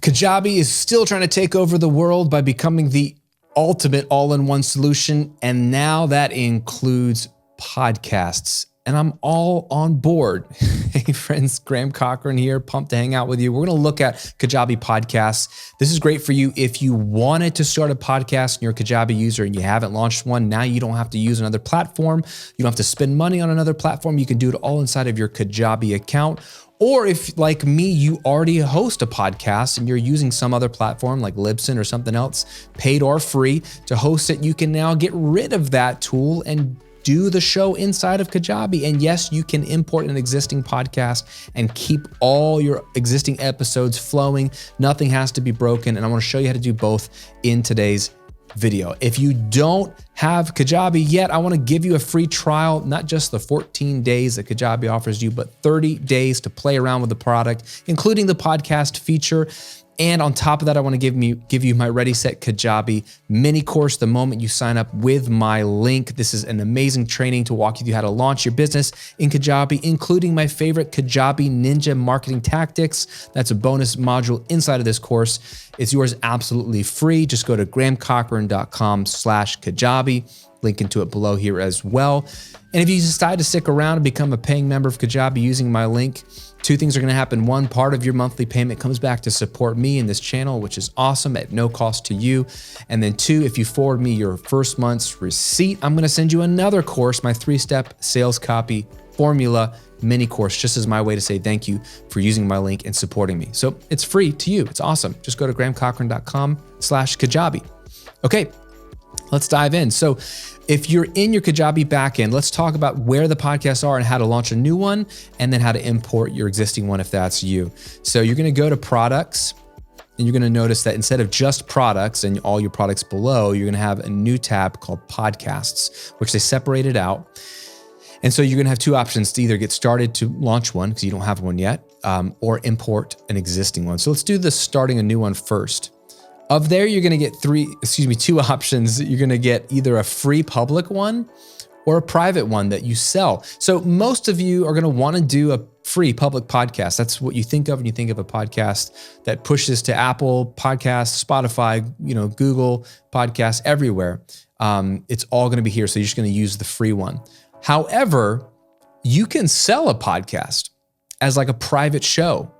Kajabi is still trying to take over the world by becoming the ultimate all-in-one solution, and now that includes podcasts. And I'm all on board. Hey friends, Graham Cochrane here, pumped to hang out with you. We're gonna look at Kajabi podcasts. This is great for you if you wanted to start a podcast and you're a Kajabi user and you haven't launched one. Now you don't have to use another platform. You don't have to spend money on another platform. You can do it all inside of your Kajabi account. Or if, like me, you already host a podcast and you're using some other platform like Libsyn or something else, paid or free, to host it, you can now get rid of that tool and do the show inside of Kajabi. And yes, you can import an existing podcast and keep all your existing episodes flowing. Nothing has to be broken. And I want to show you how to do both in today's video. If you don't have Kajabi yet, I want to give you a free trial, not just the 14 days that Kajabi offers you, but 30 days to play around with the product, including the podcast feature. And on top of that, I want to give you my Ready, Set, Kajabi mini course the moment you sign up with my link. This is an amazing training to walk you through how to launch your business in Kajabi, including my favorite Kajabi Ninja marketing tactics. That's a bonus module inside of this course. It's yours absolutely free. Just go to grahamcochrane.com/Kajabi. Link into it below here as well. And if you decide to stick around and become a paying member of Kajabi using my link, two things are going to happen. One, part of your monthly payment comes back to support me in this channel, which is awesome at no cost to you. And then two, if you forward me your first month's receipt, I'm going to send you another course, my 3-step sales copy formula mini course, just as my way to say thank you for using my link and supporting me. So it's free to you. It's awesome. Just go to grahamcochrane.com/Kajabi. Okay, let's dive in. So if you're in your Kajabi backend, let's talk about where the podcasts are and how to launch a new one, and then how to import your existing one if that's you. So you're going to go to products, and you're going to notice that instead of just products and all your products below, you're going to have a new tab called podcasts, which they separated out. And so you're going to have two options to either get started to launch one because you don't have one yet, or import an existing one. So let's do the starting a new one first. Of there, you're going to get two options. You're going to get either a free public one or a private one that you sell. So most of you are going to want to do a free public podcast. That's what you think of when you think of a podcast that pushes to Apple Podcasts, Spotify, Google Podcasts, everywhere. It's all going to be here. So you're just going to use the free one. However, you can sell a podcast as like a private show,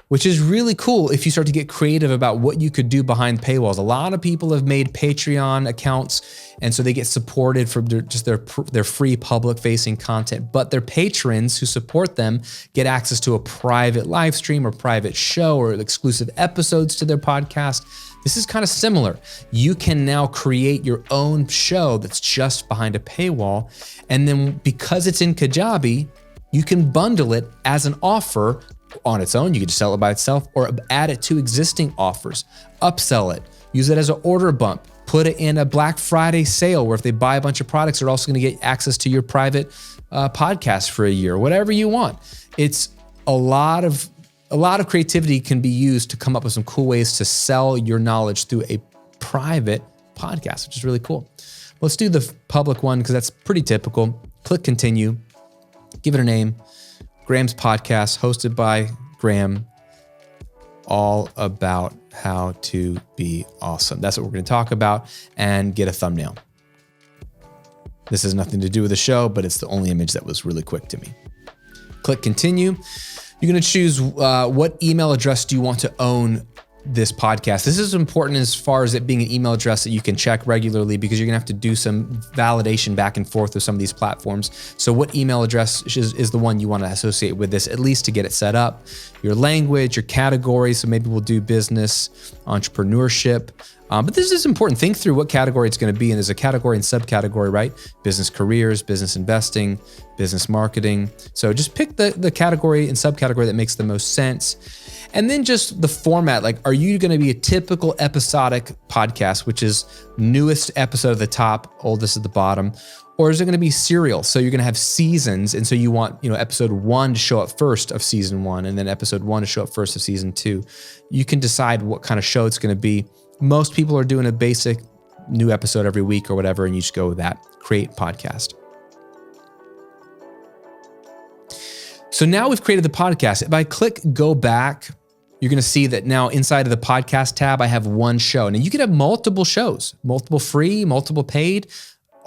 which is really cool if you start to get creative about what you could do behind paywalls. A lot of people have made Patreon accounts, and so they get supported for just their free public-facing content, but their patrons who support them get access to a private live stream or private show or exclusive episodes to their podcast. This is kind of similar. You can now create your own show that's just behind a paywall, and then because it's in Kajabi, you can bundle it as an offer on its own. You can just sell it by itself or add it to existing offers, upsell it, use it as an order bump, put it in a Black Friday sale where if they buy a bunch of products, they're also going to get access to your private podcast for a year, whatever you want. It's a lot of creativity can be used to come up with some cool ways to sell your knowledge through a private podcast, which is really cool. Let's do the public one because that's pretty typical. Click continue, give it a name. Graham's podcast, hosted by Graham, all about how to be awesome. That's what we're going to talk about, and get a thumbnail. This has nothing to do with the show, but it's the only image that was really quick to me. Click continue. You're going to choose what email address do you want to own this podcast. This is important as far as it being an email address that you can check regularly, because you're gonna have to do some validation back and forth with some of these platforms. So what email address is the one you want to associate with this, at least to get it set up? Your language, your category. So maybe we'll do business, entrepreneurship. But this is important. Think through what category it's going to be. And there's a category and subcategory, right? Business careers, business investing, business marketing. So just pick the category and subcategory that makes the most sense. And then just the format, like, are you going to be a typical episodic podcast, which is newest episode at the top, oldest at the bottom? Or is it going to be serial? So you're going to have seasons. And so you want, episode 1 to show up first of season 1, and then episode 1 to show up first of season 2. You can decide what kind of show it's going to be. Most people are doing a basic new episode every week or whatever, and you just go with that. Create podcast. So now we've created the podcast. If I click go back, you're going to see that now inside of the podcast tab, I have one show. Now you can have multiple shows, multiple free, multiple paid.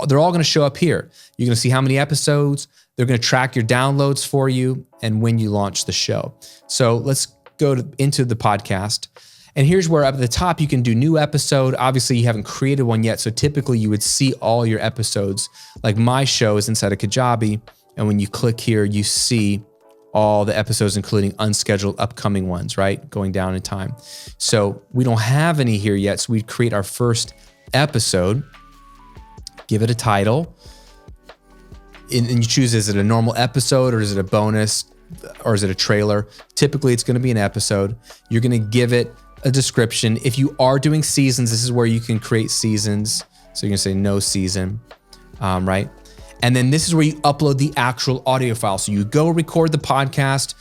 They're all going to show up here. You're going to see how many episodes. They're going to track your downloads for you and when you launch the show. So let's go into the podcast. And here's where up at the top, you can do new episode. Obviously, you haven't created one yet. So typically you would see all your episodes. Like my show is inside of Kajabi. And when you click here, you see all the episodes, including unscheduled upcoming ones, right? Going down in time. So we don't have any here yet. So we create our first episode, give it a title, and you choose, is it a normal episode or is it a bonus or is it a trailer? Typically, it's going to be an episode. You're going to give it a description. If you are doing seasons, this is where you can create seasons. So you're going to say no season, right? And then this is where you upload the actual audio file. So you go record the podcast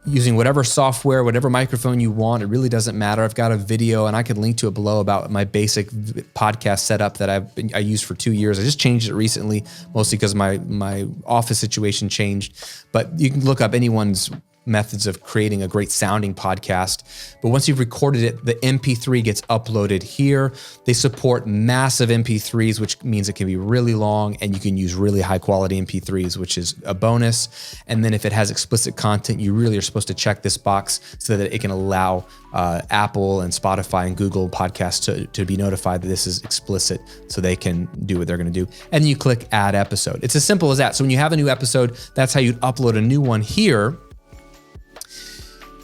using whatever software, whatever microphone you want. It really doesn't matter. I've got a video and I can link to it below about my basic podcast setup that I used for 2 years. I just changed it recently, mostly because my office situation changed. But you can look up anyone's methods of creating a great sounding podcast. But once you've recorded it, the MP3 gets uploaded here. They support massive MP3s, which means it can be really long and you can use really high quality MP3s, which is a bonus. And then if it has explicit content, you really are supposed to check this box so that it can allow Apple and Spotify and Google Podcasts to be notified that this is explicit so they can do what they're going to do. And then you click add episode. It's as simple as that. So when you have a new episode, that's how you'd upload a new one here.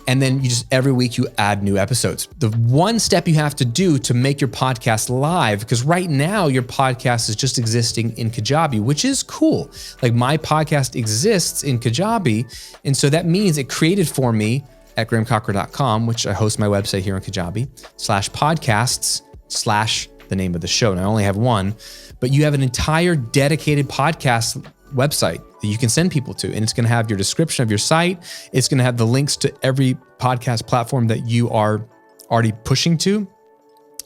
And then you just, every week you add new episodes. The one step you have to do to make your podcast live, because right now your podcast is just existing in Kajabi, which is cool. Like my podcast exists in Kajabi. And so that means it created for me at grahamcochrane.com, which I host my website here on Kajabi, /podcasts/ the name of the show. And I only have one, but you have an entire dedicated podcast website that you can send people to. And it's going to have your description of your site. It's going to have the links to every podcast platform that you are already pushing to.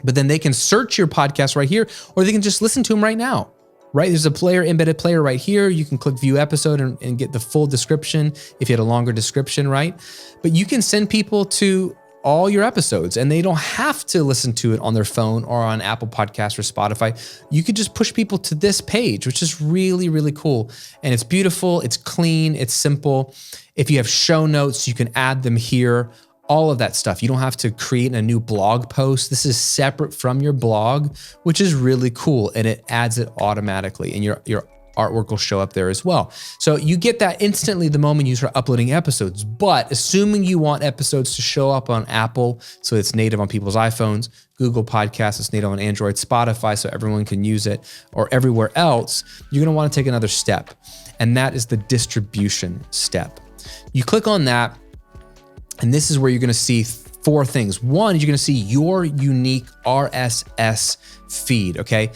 But then they can search your podcast right here, or they can just listen to them right now, right? There's a embedded player right here. You can click view episode and get the full description if you had a longer description, right? But you can send people to all your episodes and they don't have to listen to it on their phone or on Apple Podcasts or Spotify. You could just push people to this page, which is really, really cool. And it's beautiful, it's clean, it's simple. If you have show notes, you can add them here, all of that stuff. You don't have to create a new blog post. This is separate from your blog, which is really cool. And it adds it automatically and your artwork will show up there as well. So you get that instantly the moment you start uploading episodes. But assuming you want episodes to show up on Apple, so it's native on people's iPhones, Google Podcasts, it's native on Android, Spotify, so everyone can use it, or everywhere else, you're gonna wanna take another step. And that is the distribution step. You click on that, and this is where you're gonna see 4 things. One, you're gonna see your unique RSS feed, okay?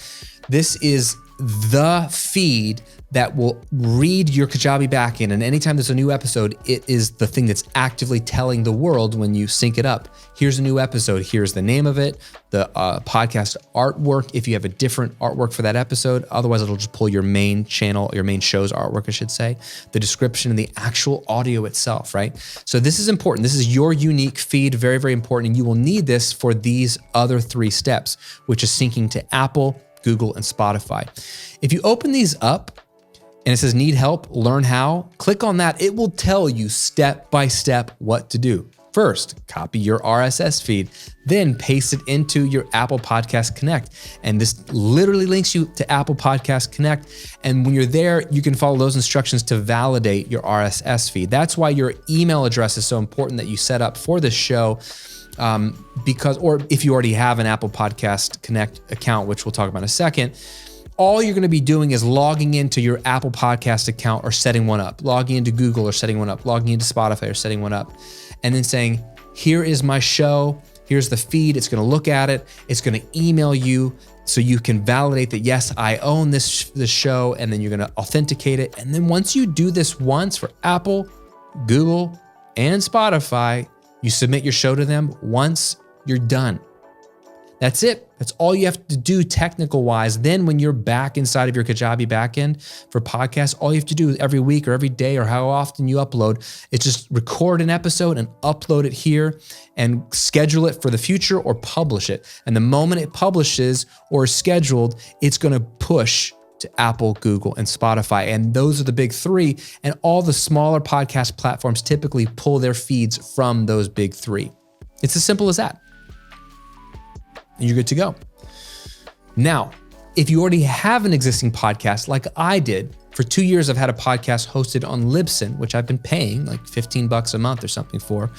This is the feed that will read your Kajabi backend. And anytime there's a new episode, it is the thing that's actively telling the world when you sync it up. Here's a new episode. Here's the name of it, the podcast artwork, if you have a different artwork for that episode. Otherwise, it'll just pull your main channel, your main show's artwork, I should say, the description and the actual audio itself, right? So this is important. This is your unique feed, very, very important. And you will need this for these other 3 steps, which is syncing to Apple, Google, and Spotify. If you open these up and it says need help, learn how, click on that. It will tell you step by step what to do. First, copy your RSS feed, then paste it into your Apple Podcast Connect. And this literally links you to Apple Podcast Connect. And when you're there, you can follow those instructions to validate your RSS feed. That's why your email address is so important that you set up for this show. Or if you already have an Apple Podcast Connect account, which we'll talk about in a second, all you're going to be doing is logging into your Apple Podcast account or setting one up, logging into Google or setting one up, logging into Spotify or setting one up, and then saying, here is my show, here's the feed, it's going to look at it, it's going to email you so you can validate that, yes, I own this show, and then you're going to authenticate it. And then once you do this once for Apple, Google, and Spotify, you submit your show to them once, you're done. That's it. That's all you have to do technical wise. Then when you're back inside of your Kajabi backend for podcasts, all you have to do every week or every day or how often you upload is just record an episode and upload it here and schedule it for the future or publish it. And the moment it publishes or is scheduled, it's going to push to Apple, Google, and Spotify. And those are the big three. And all the smaller podcast platforms typically pull their feeds from those big three. It's as simple as that. And you're good to go. Now, if you already have an existing podcast like I did, for 2 years I've had a podcast hosted on Libsyn, which I've been paying like $15 a month or something for.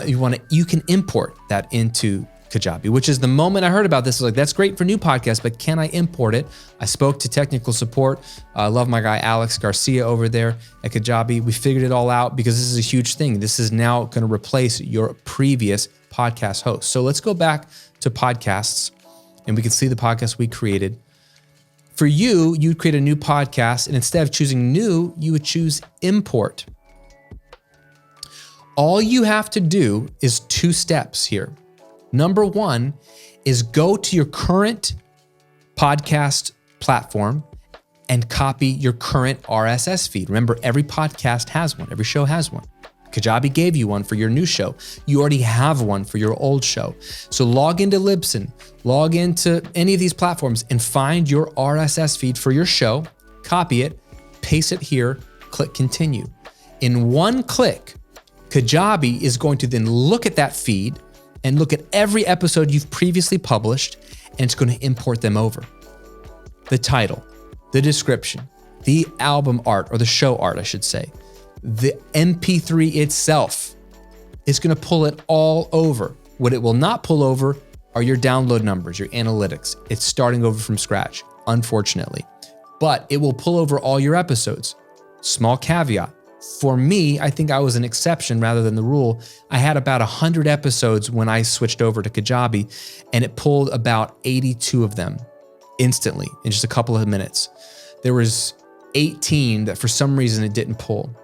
You can import that into Kajabi, which is the moment I heard about this, I was like, that's great for new podcasts, but can I import it? I spoke to technical support. I love my guy, Alex Garcia over there at Kajabi. We figured it all out because this is a huge thing. This is now going to replace your previous podcast host. So let's go back to podcasts and we can see the podcast we created. For you, you'd create a new podcast and instead of choosing new, you would choose import. All you have to do is 2 steps here. Number 1 is go to your current podcast platform and copy your current RSS feed. Remember, every podcast has one. Every show has one. Kajabi gave you one for your new show. You already have one for your old show. So log into Libsyn, log into any of these platforms and find your RSS feed for your show, copy it, paste it here, click continue. In one click, Kajabi is going to then look at that feed and look at every episode you've previously published, and it's going to import them over. The title, the description, the album art, or the show art, I should say, the MP3 itself is going to pull it all over. What it will not pull over are your download numbers, your analytics. It's starting over from scratch, unfortunately. But it will pull over all your episodes. Small caveat. For me, I think I was an exception rather than the rule. I had about 100 episodes when I switched over to Kajabi, and it pulled about 82 of them instantly in just a couple of minutes. There was 18 that for some reason it didn't pull.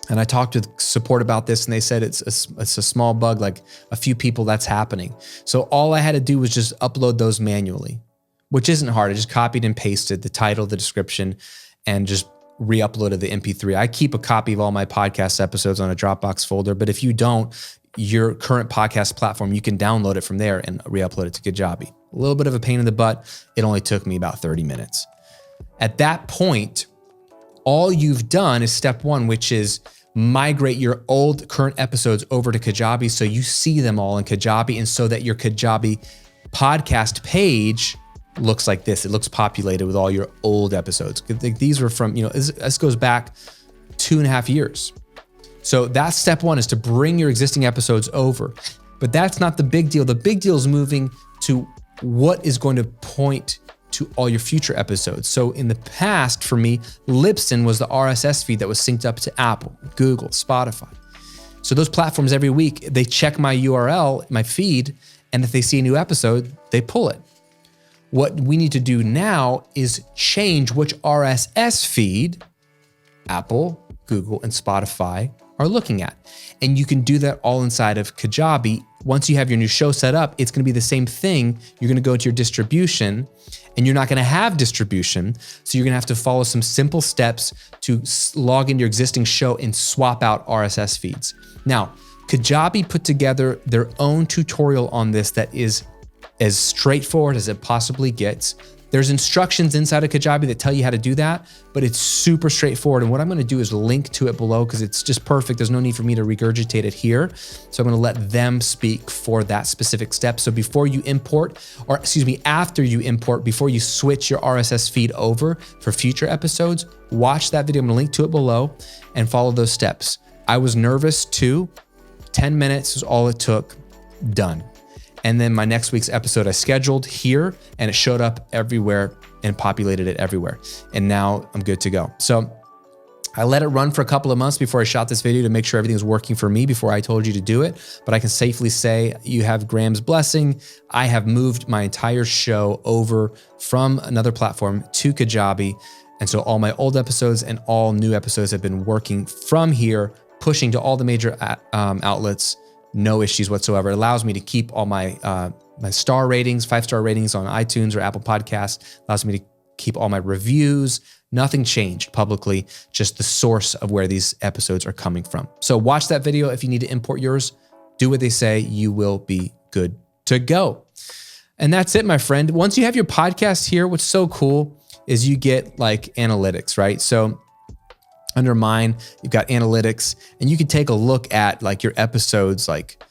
And I talked with support about this and they said it's a small bug, like a few people that's happening. So all I had to do was just upload those manually, which isn't hard. I just copied and pasted the title, the description, and just re-uploaded the MP3. I keep a copy of all my podcast episodes on a Dropbox folder, but if you don't, your current podcast platform, you can download it from there and re-upload it to Kajabi. A little bit of a pain in the butt. It only took me about 30 minutes. At that point, all you've done is step 1, which is migrate your old current episodes over to Kajabi so you see them all in Kajabi and so that your Kajabi podcast page looks like this. It looks populated with all your old episodes. These were from, this goes back 2.5 years. So that's step 1, is to bring your existing episodes over. But that's not the big deal. The big deal is moving to what is going to point to all your future episodes. So in the past, for me, Libsyn was the RSS feed that was synced up to Apple, Google, Spotify. So those platforms every week, they check my URL, my feed, and if they see a new episode, they pull it. What we need to do now is change which RSS feed Apple, Google, and Spotify are looking at. And you can do that all inside of Kajabi. Once you have your new show set up, it's going to be the same thing. You're going to go to your distribution and you're not going to have distribution. So you're going to have to follow some simple steps to log into your existing show and swap out RSS feeds. Now, Kajabi put together their own tutorial on this that is as straightforward as it possibly gets. There's instructions inside of Kajabi that tell you how to do that, but it's super straightforward. And what I'm going to do is link to it below because it's just perfect. There's no need for me to regurgitate it here. So I'm going to let them speak for that specific step. So before you import, after you import, before you switch your RSS feed over for future episodes, watch that video. I'm going to link to it below and follow those steps. I was nervous too. 10 minutes is all it took. Done. And then my next week's episode I scheduled here and it showed up everywhere and populated it everywhere. And now I'm good to go. So I let it run for a couple of months before I shot this video to make sure everything was working for me before I told you to do it. But I can safely say you have Graham's blessing. I have moved my entire show over from another platform to Kajabi. And so all my old episodes and all new episodes have been working from here, pushing to all the major outlets no issues whatsoever. It allows me to keep all my my star ratings, 5-star ratings on iTunes or Apple Podcasts. Allows me to keep all my reviews. Nothing changed publicly, just the source of where these episodes are coming from. So watch that video if you need to import yours. Do what they say, you will be good to go. And that's it, my friend. Once you have your podcast here, what's so cool is you get like analytics, right? So under mine, you've got analytics, and you can take a look at like your episodes, like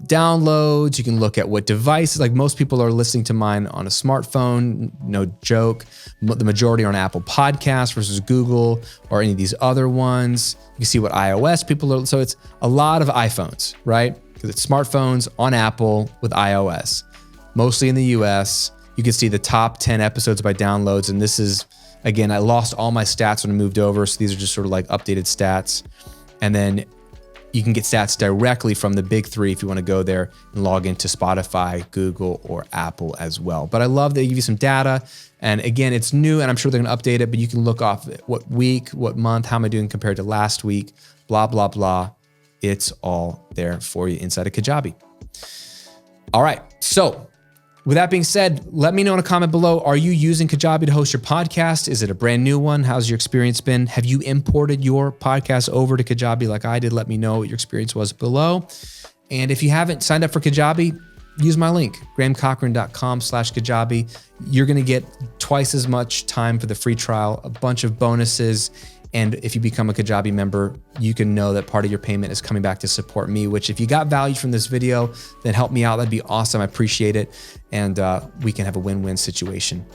downloads. You can look at what devices, like most people are listening to mine on a smartphone, no joke. The majority are on Apple Podcasts versus Google or any of these other ones. You can see what iOS people are, so it's a lot of iPhones, right? Because it's smartphones on Apple with iOS, mostly in the US. You can see the top 10 episodes by downloads, and this is, again, I lost all my stats when I moved over, so these are just sort of like updated stats. And then you can get stats directly from the big three if you want to go there and log into Spotify, Google, or Apple as well. But I love that they give you some data. And again, it's new, and I'm sure they're going to update it, but you can look off what week, what month, how am I doing compared to last week, blah, blah, blah. It's all there for you inside of Kajabi. All right, so with that being said, let me know in a comment below. Are you using Kajabi to host your podcast? Is it a brand new one? How's your experience been? Have you imported your podcast over to Kajabi like I did? Let me know what your experience was below. And if you haven't signed up for Kajabi, use my link, grahamcochrane.com/Kajabi. You're going to get twice as much time for the free trial, a bunch of bonuses. And if you become a Kajabi member, you can know that part of your payment is coming back to support me, which if you got value from this video, then help me out. That'd be awesome. I appreciate it. And we can have a win-win situation.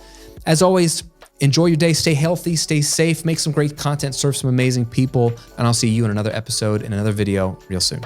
As always, enjoy your day. Stay healthy, stay safe, make some great content, serve some amazing people. And I'll see you in another episode, in another video real soon.